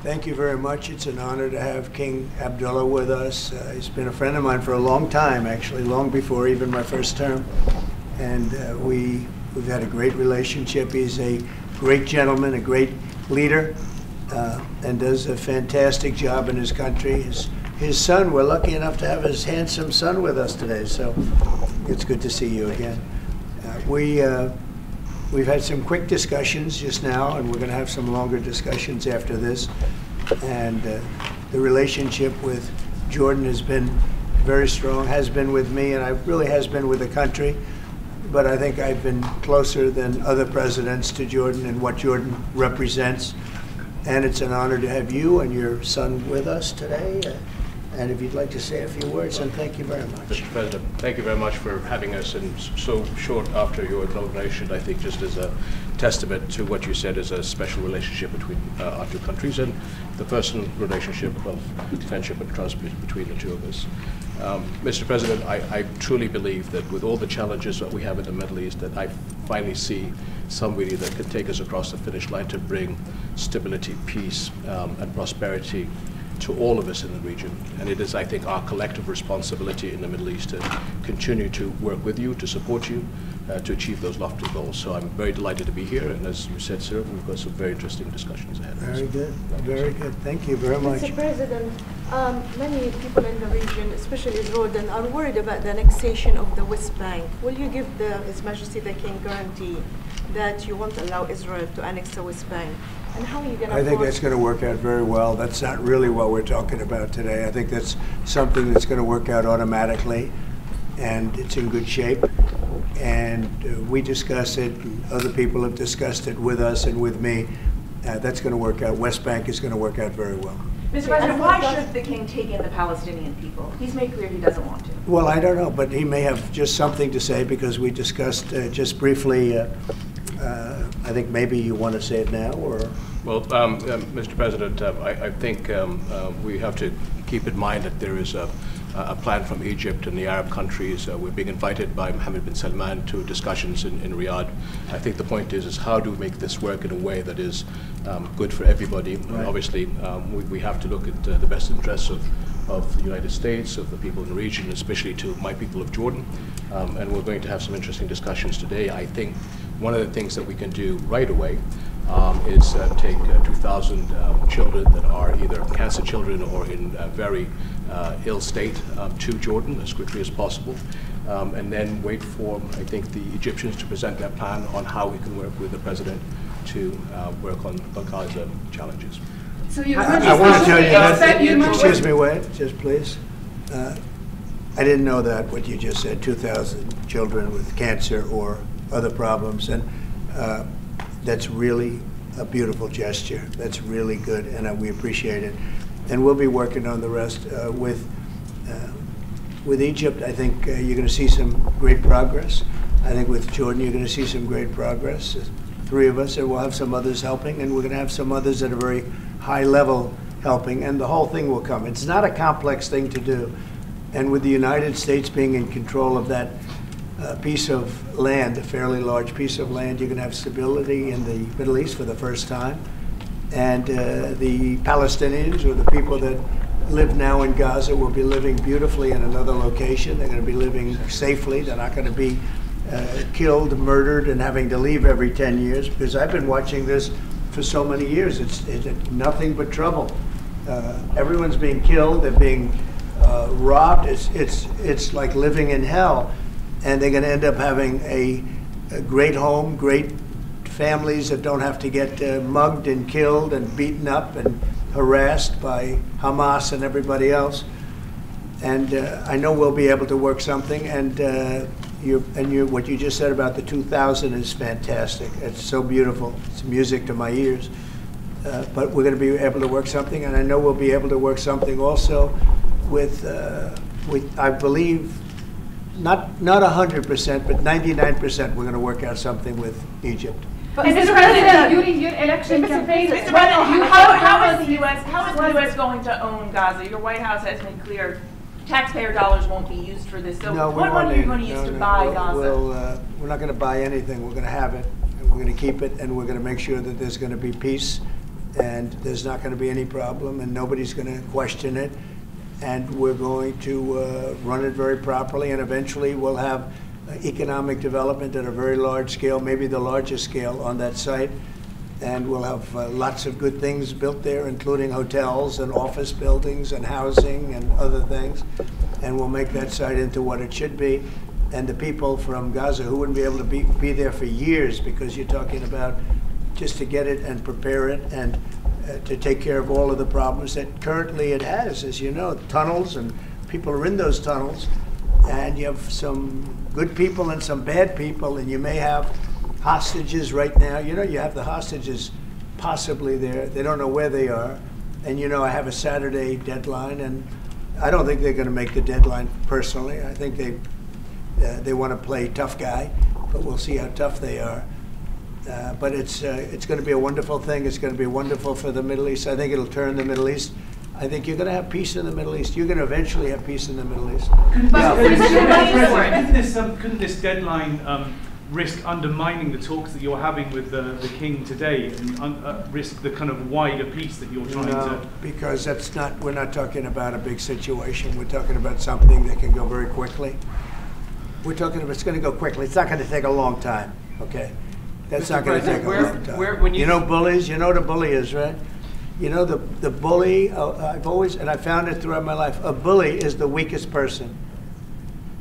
Thank you very much. It's an honor to have King Abdullah with us. He's been a friend of mine for a long time, actually, long before even my first term. And we've had a great relationship. He's a great gentleman, a great leader, and does a fantastic job in his country. His son, we're lucky enough to have his handsome son with us today, so it's good to see you again. We've had some quick discussions just now, and we're going to have some longer discussions after this. And the relationship with Jordan has been very strong, has been with me, and it really has been with the country. But I think I've been closer than other presidents to Jordan and what Jordan represents. And it's an honor to have you and your son with us today. And if you'd like to say a few words, and thank you very much. Mr. President, thank you very much for having us, and so short after your inauguration, I think just as a testament to what you said is a special relationship between our two countries and the personal relationship of friendship and trust between the two of us. Mr. President, I truly believe that with all the challenges that we have in the Middle East, that I finally see somebody that can take us across the finish line to bring stability, peace, and prosperity to all of us in the region. And it is, I think, our collective responsibility in the Middle East to continue to work with you, to support you, to achieve those lofty goals. So I'm very delighted to be here, and as you said, sir, we've got some very interesting discussions ahead. Very good, very good. Thank you very much. Mr. President, many people in the region, especially Jordan, are worried about the annexation of the West Bank. Will you give His Majesty the King guarantee that you won't allow Israel to annex the West Bank? And how are you going to I think that's going to work out very well. That's not really what we're talking about today. I think that's something that's going to work out automatically, and it's in good shape. And we discuss it, and other people have discussed it with us and with me. That's going to work out. West Bank is going to work out very well. Mr. President, why should the King take in the Palestinian people? He's made clear he doesn't want to. Well, I don't know, but he may have just something to say, because we discussed just briefly. I think maybe you want to say it now, or? Well, Mr. President, I think we have to keep in mind that there is a plan from Egypt and the Arab countries. We're being invited by Mohammed bin Salman to discussions in Riyadh. I think the point is how do we make this work in a way that is good for everybody? Right. Obviously, we have to look at the best interests of the United States, of the people in the region, especially to my people of Jordan. And we're going to have some interesting discussions today. I think one of the things that we can do right away is take 2,000 children that are either cancer children or in a very ill state to Jordan as quickly as possible, and then wait for, I think, the Egyptians to present their plan on how we can work with the president to work on Gaza challenges. So I want to tell you that, excuse me, wait, just please. I didn't know that, what you just said, 2,000 children with cancer or other problems, and that's really a beautiful gesture. That's really good, and we appreciate it. And we'll be working on the rest with Egypt. I think you're going to see some great progress. I think with Jordan, you're going to see some great progress. 3 of us, and we'll have some others helping, and we're going to have some others at a very high level helping, and the whole thing will come. It's not a complex thing to do. And with the United States being in control of that piece of land, a fairly large piece of land, you're going to have stability in the Middle East for the first time. And the Palestinians, or the people that live now in Gaza, will be living beautifully in another location. They're going to be living safely. They're not going to be killed, murdered, and having to leave every 10 years, because I've been watching this for so many years. It's nothing but trouble. Everyone's being killed. They're being robbed. It's like living in hell. And they're going to end up having a great home, great families that don't have to get mugged and killed and beaten up and harassed by Hamas and everybody else. And I know we'll be able to work something. And what you just said about the 2,000 is fantastic. It's so beautiful. It's music to my ears. But we're going to be able to work something, and I know we'll be able to work something also with I believe, not 100%, but 99%. We're going to work out something with Egypt. But Mr. President, during your election campaign, how is the U.S. going to own Gaza? Your White House has made clear taxpayer dollars won't be used for this. So no, what money are you going to use to buy Gaza? We're not going to buy anything. We're going to have it, and we're going to keep it, and we're going to make sure that there's going to be peace and there's not going to be any problem, and nobody's going to question it. And we're going to run it very properly, and eventually we'll have economic development at a very large scale, maybe the largest scale on that site. And we'll have lots of good things built there, including hotels and office buildings and housing and other things. And we'll make that site into what it should be. And the people from Gaza who wouldn't be able to be there for years, because you're talking about just to get it and prepare it and to take care of all of the problems that currently it has, as you know, tunnels, and people are in those tunnels, and you have some good people and some bad people, and you may have hostages right now. You know, you have the hostages possibly there. They don't know where they are. And you know, I have a Saturday deadline, and I don't think they're going to make the deadline personally. I think they want to play tough guy, but we'll see how tough they are. But it's going to be a wonderful thing. It's going to be wonderful for the Middle East. I think it'll turn the Middle East. I think you're going to have peace in the Middle East. You're going to eventually have peace in the Middle East. Couldn't this deadline risk undermining the talks that you're having with the king today, and risk the kind of wider peace that you're trying to? Because that's not. We're not talking about a big situation. We're talking about something that can go very quickly. We're talking about it's going to go quickly. It's not going to take a long time. Okay. That's not going to take a long time. You know bullies? You know what a bully is, right? You know the bully, I've always, and I found it throughout my life, a bully is the weakest person.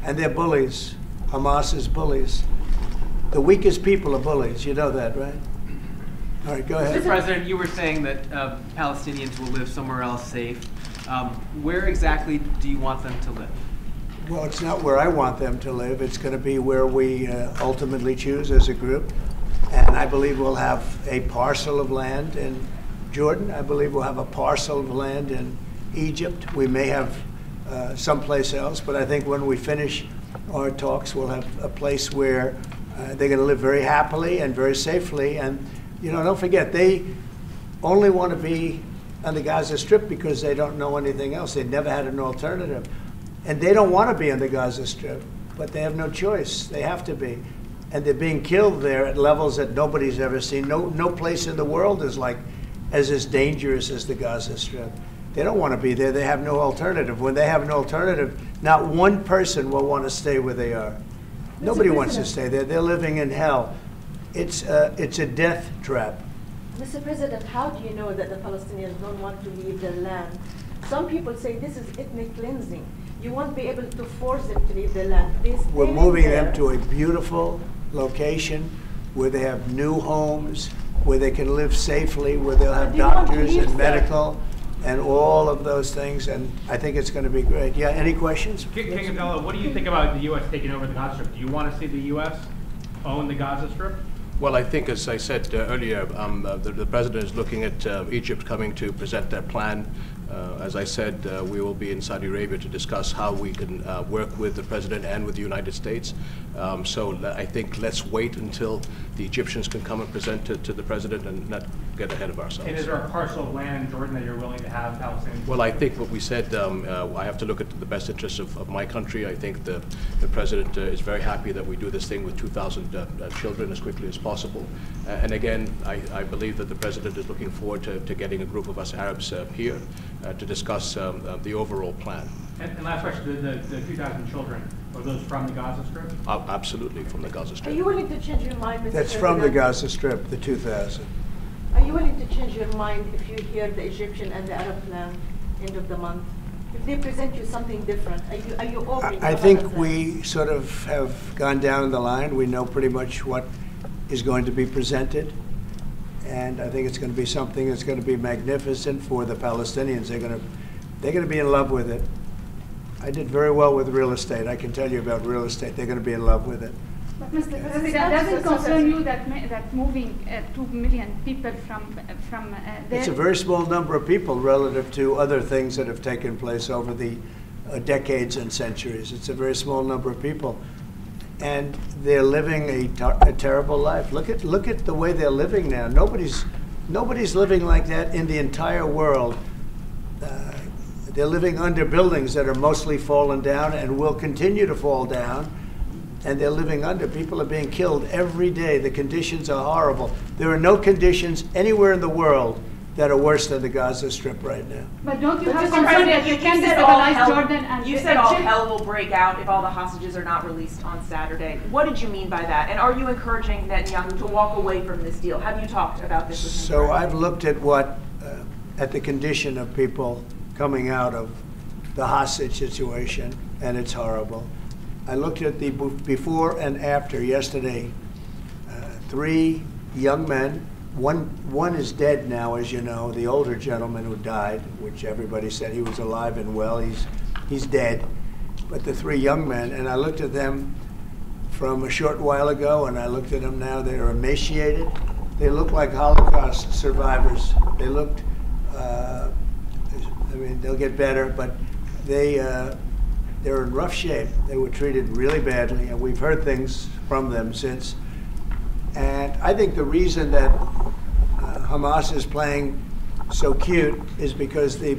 And they're bullies. Hamas is bullies. The weakest people are bullies. You know that, right? All right, go ahead. Mr. President, you were saying that Palestinians will live somewhere else safe. Where exactly do you want them to live? Well, it's not where I want them to live. It's going to be where we ultimately choose as a group. And I believe we'll have a parcel of land in Jordan. I believe we'll have a parcel of land in Egypt. We may have someplace else, but I think when we finish our talks, we'll have a place where they're going to live very happily and very safely. And, you know, don't forget, they only want to be on the Gaza Strip because they don't know anything else. They've never had an alternative. And they don't want to be on the Gaza Strip, but they have no choice. They have to be. And they're being killed there at levels that nobody's ever seen. No place in the world is like as dangerous as the Gaza Strip. They don't want to be there. They have no alternative. When they have an alternative, not one person will want to stay where they are. Nobody wants to stay there. They're living in hell. It's a death trap. Mr. President, how do you know that the Palestinians don't want to leave their land? Some people say this is ethnic cleansing. You won't be able to force them to leave their land. We're moving them to a beautiful location where they have new homes, where they can live safely, where they'll have doctors and medical and all of those things, and I think it's going to be great. Yeah, any questions? King Abdullah, what do you think about the U.S. taking over the Gaza Strip? Do you want to see the U.S. own the Gaza Strip? Well, I think, as I said earlier, the President is looking at Egypt coming to present their plan. As I said, we will be in Saudi Arabia to discuss how we can work with the President and with the United States. So I think let's wait until the Egyptians can come and present to the President and not get ahead of ourselves. And is there a parcel of land in Jordan that you're willing to have Palestinians? Well, I think what we said, I have to look at the best interests of my country. I think the President is very happy that we do this thing with 2,000 children as quickly as possible. And again, I believe that the President is looking forward to getting a group of us Arabs here to discuss the overall plan. And last question, the 2,000 children, are those from the Gaza Strip? Absolutely, from the Gaza Strip. Are you willing to change your mind, Mr. That's President? from the Gaza Strip, the 2,000. Are you willing to change your mind if you hear the Egyptian and the Arab plan end of the month? If they present you something different, are you open? I think we sort of have gone down the line. We know pretty much what is going to be presented. And I think it's going to be something that's going to be magnificent for the Palestinians. They're going to be in love with it. I did very well with real estate. I can tell you about real estate. They're going to be in love with it. But Mr. President, does it concern you that moving 2 million people from there? It's a very small number of people relative to other things that have taken place over the decades and centuries. It's a very small number of people. And they're living a terrible life. Look at the way they're living now. Nobody's living like that in the entire world. They're living under buildings that are mostly fallen down and will continue to fall down. And they're living under. People are being killed every day. The conditions are horrible. There are no conditions anywhere in the world that are worse than the Gaza Strip right now. But don't you But have Mr. concern President, that you you can said all destabilize hell- Jordan and You said all Egypt? hell will break out if all the hostages are not released on Saturday. What did you mean by that? And are you encouraging Netanyahu to walk away from this deal? Have you talked about this with him? So I've looked at at the condition of people coming out of the hostage situation, and it's horrible. I looked at the before and after yesterday. 3 young men. One is dead now, as you know, the older gentleman who died, which everybody said he was alive and well. He's dead. But the 3 young men, and I looked at them from a short while ago, and I looked at them now. They're emaciated. They look like Holocaust survivors. They looked. I mean, they'll get better, but they're in rough shape. They were treated really badly, and we've heard things from them since. And I think the reason that Hamas is playing so cute is because they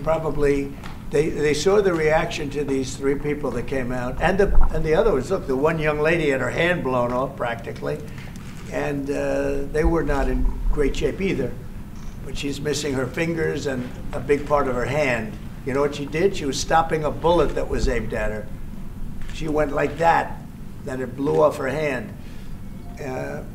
saw the reaction to these 3 people that came out, and the other ones. Look, the one young lady had her hand blown off practically, and they were not in great shape either. But she's missing her fingers and a big part of her hand. You know what she did? She was stopping a bullet that was aimed at her. She went like that, then it blew off her hand.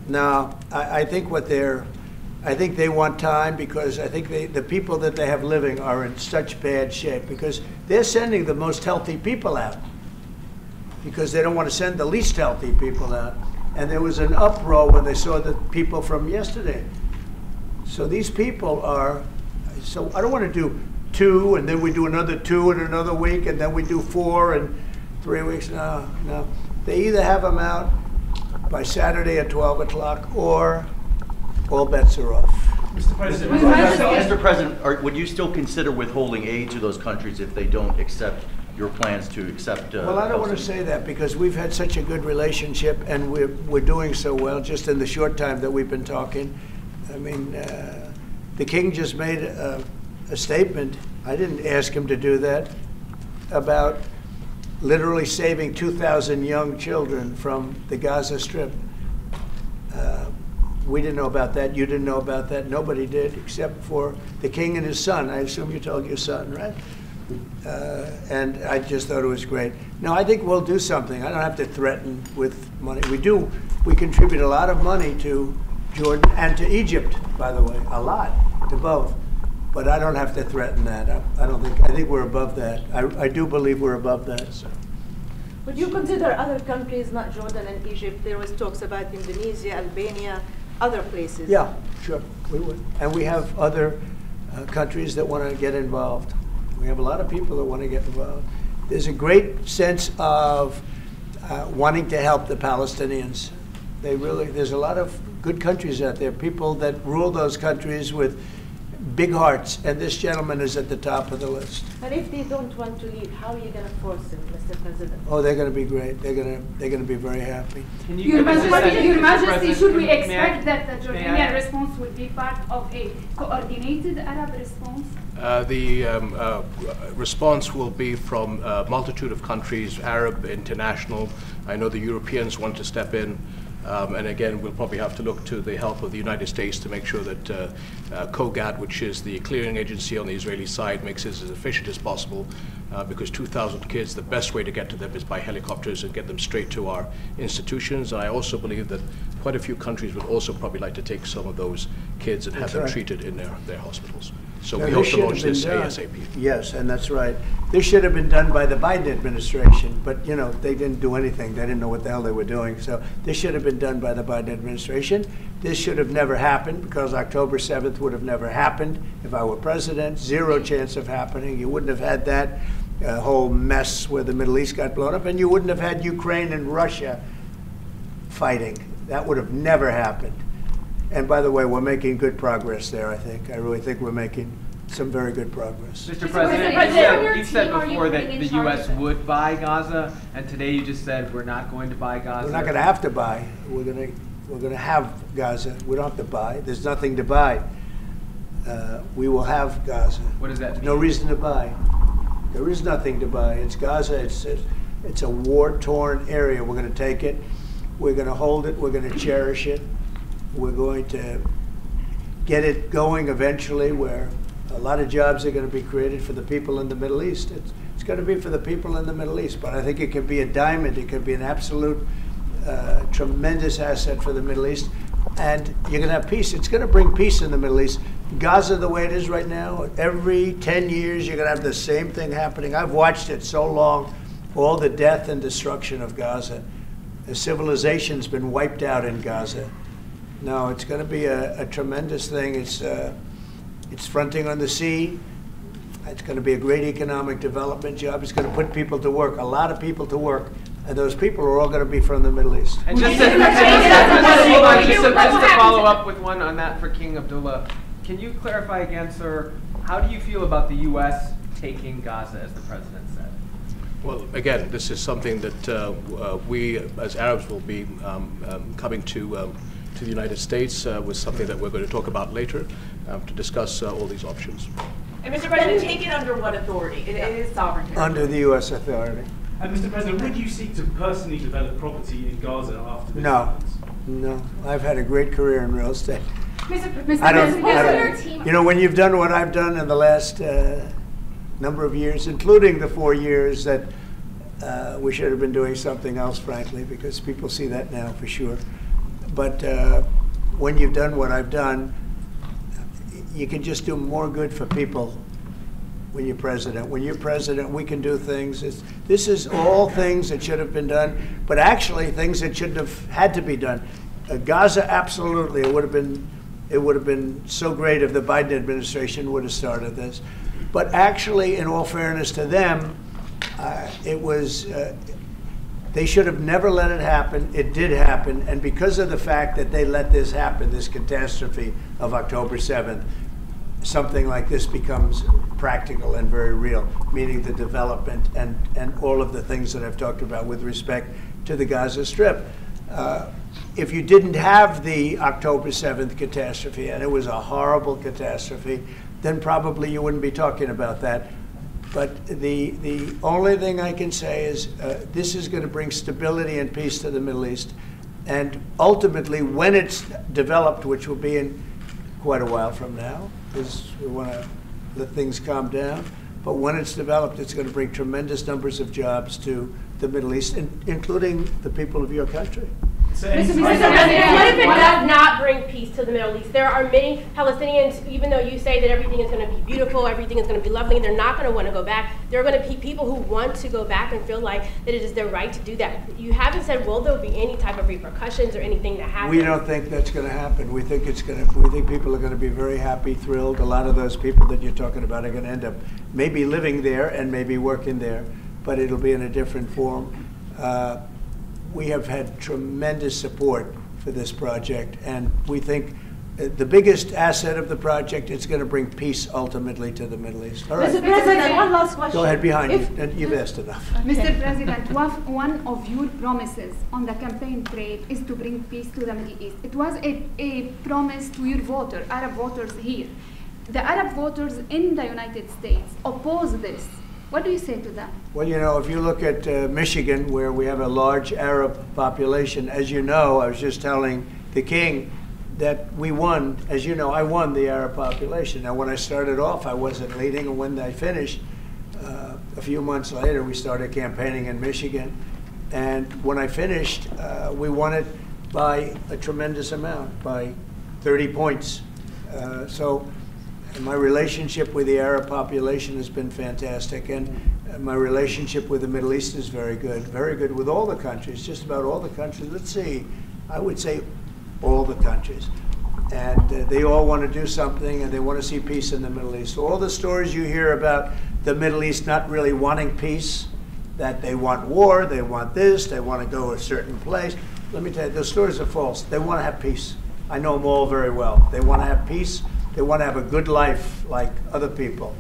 Now, I think I think they want time, because I think the people that they have living are in such bad shape, because they're sending the most healthy people out because they don't want to send the least healthy people out. And there was an uproar when they saw the people from yesterday. So these people are, so I don't want to do 2 and then we do another 2 in another week and then we do 4 in 3 weeks. No. They either have them out by Saturday at 12 o'clock or all bets are off. Mr. President, Mr. President, would you still consider withholding aid to those countries if they don't accept your plans to accept? Well, I don't want to say that, because we've had such a good relationship and we're doing so well just in the short time that we've been talking. I mean, the king just made a statement. I didn't ask him to do that, about literally saving 2,000 young children from the Gaza Strip. We didn't know about that. You didn't know about that. Nobody did, except for the king and his son. I assume you told your son, right? And I just thought it was great. No, I think we'll do something. I don't have to threaten with money. We contribute a lot of money to Jordan and to Egypt, by the way, a lot, to both. But I don't have to threaten that. I think we're above that. I do believe we're above that. So. Would you consider other countries, not Jordan and Egypt? There was talks about Indonesia, Albania, other places. Yeah, sure, we would. And we have other countries that want to get involved. We have a lot of people that want to get involved. There's a great sense of wanting to help the Palestinians. There's a lot of good countries out there, people that rule those countries with big hearts, and this gentleman is at the top of the list. And if they don't want to leave, how are you going to force them, Mr. President? Oh, they're going to be great. They're going to be very happy. Your Majesty, should we May I- expect that the may I- Jordanian response will be part of a coordinated Arab response? The response will be from a multitude of countries, Arab, international. I know the Europeans want to step in. And again, we'll probably have to look to the help of the United States to make sure that COGAT, which is the clearing agency on the Israeli side, makes this as efficient as possible, because 2,000 kids, the best way to get to them is by helicopters and get them straight to our institutions. And I also believe that quite a few countries would also probably like to take some of those kids and have them treated in their hospitals. So we hope to launch this ASAP. Yes, and that's right. This should have been done by the Biden administration, but you know, they didn't do anything. They didn't know what the hell they were doing. So this should have been done by the Biden administration. This should have never happened, because October 7th would have never happened if I were president. Zero chance of happening. You wouldn't have had that whole mess where the Middle East got blown up, and you wouldn't have had Ukraine and Russia fighting. That would have never happened. And by the way, we're making good progress there, I think. I really think we're making some very good progress. Mr. President, you said before that the U.S. would buy Gaza, and today you just said we're not going to buy Gaza. We're not going to have to buy. We're going to have Gaza. We don't have to buy. There's nothing to buy. We will have Gaza. What does that mean? No reason to buy. There is nothing to buy. It's Gaza. It's a war-torn area. We're going to take it. We're going to hold it. We're going to cherish it. We're going to get it going eventually where a lot of jobs are going to be created for the people in the Middle East. It's going to be for the people in the Middle East, but I think it could be a diamond. It could be an absolute tremendous asset for the Middle East. And you're going to have peace. It's going to bring peace in the Middle East. Gaza, the way it is right now, every 10 years you're going to have the same thing happening. I've watched it so long, all the death and destruction of Gaza. The civilization's been wiped out in Gaza. No, it's going to be a tremendous thing. It's fronting on the sea. It's going to be a great economic development job. It's going to put people to work, a lot of people to work. And those people are all going to be from the Middle East. And just to follow up with one on that for King Abdullah, can you clarify again, sir, how do you feel about the U.S. taking Gaza, as the president said? Well, again, this is something that we, as Arabs, will be coming to the United States with something that we're going to talk about later to discuss all these options. And Mr. President, take it under what authority? It is sovereign territory. Under the U.S. authority. And Mr. President, would you seek to personally develop property in Gaza after this? No. I've had a great career in real estate. Mr. I President, don't, you know, when you've done what I've done in the last number of years, including the 4 years that we should have been doing something else, frankly, because people see that now for sure. But when you've done what I've done, you can just do more good for people when you're president. When you're president, we can do things. This is all things that should have been done, but actually things that shouldn't have had to be done. Gaza, absolutely, it would have been so great if the Biden administration would have started this. But actually, in all fairness to them, they should have never let it happen. It did happen, and because of the fact that they let this happen, this catastrophe of October 7th, something like this becomes practical and very real, meaning the development and all of the things that I've talked about with respect to the Gaza Strip. If you didn't have the October 7th catastrophe, and it was a horrible catastrophe, then probably you wouldn't be talking about that. But the only thing I can say is this is going to bring stability and peace to the Middle East. And ultimately, when it's developed, which will be in quite a while from now, because we want to let things calm down. But when it's developed, it's going to bring tremendous numbers of jobs to the Middle East, including the people of your country. What if it does not bring peace to the Middle East? There are many Palestinians, even though you say that everything is going to be beautiful, everything is going to be lovely, they're not going to want to go back. There are going to be people who want to go back and feel like that it is their right to do that. You haven't said, will there be any type of repercussions or anything that happens? We don't think that's going to happen. We think we think people are going to be very happy, thrilled. A lot of those people that you're talking about are going to end up maybe living there and maybe working there, but it'll be in a different form. We have had tremendous support for this project, and we think the biggest asset of the project is going to bring peace ultimately to the Middle East. All right. Mr. President, one last question. Go ahead, behind you. You've asked enough. Mr. President, one of your promises on the campaign trail is to bring peace to the Middle East. It was a promise to your voters, Arab voters here. The Arab voters in the United States oppose this. What do you say to them? Well, you know, if you look at Michigan, where we have a large Arab population, as you know, I was just telling the King that we won. As you know, I won the Arab population. Now, when I started off, I wasn't leading, and when I finished, a few months later, we started campaigning in Michigan. And when I finished, we won it by a tremendous amount, by 30 points. So my relationship with the Arab population has been fantastic, and my relationship with the Middle East is very good with all the countries, just about all the countries. Let's see, I would say all the countries. And they all want to do something, and they want to see peace in the Middle East. All the stories you hear about the Middle East not really wanting peace, that they want war, they want this, they want to go a certain place. Let me tell you, those stories are false. They want to have peace. I know them all very well. They want to have peace. They want to have a good life like other people.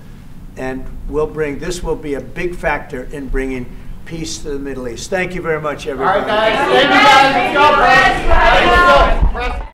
And this will be a big factor in bringing peace to the Middle East. Thank you very much, everybody. All right, guys. Thank you, guys. Let's go, press.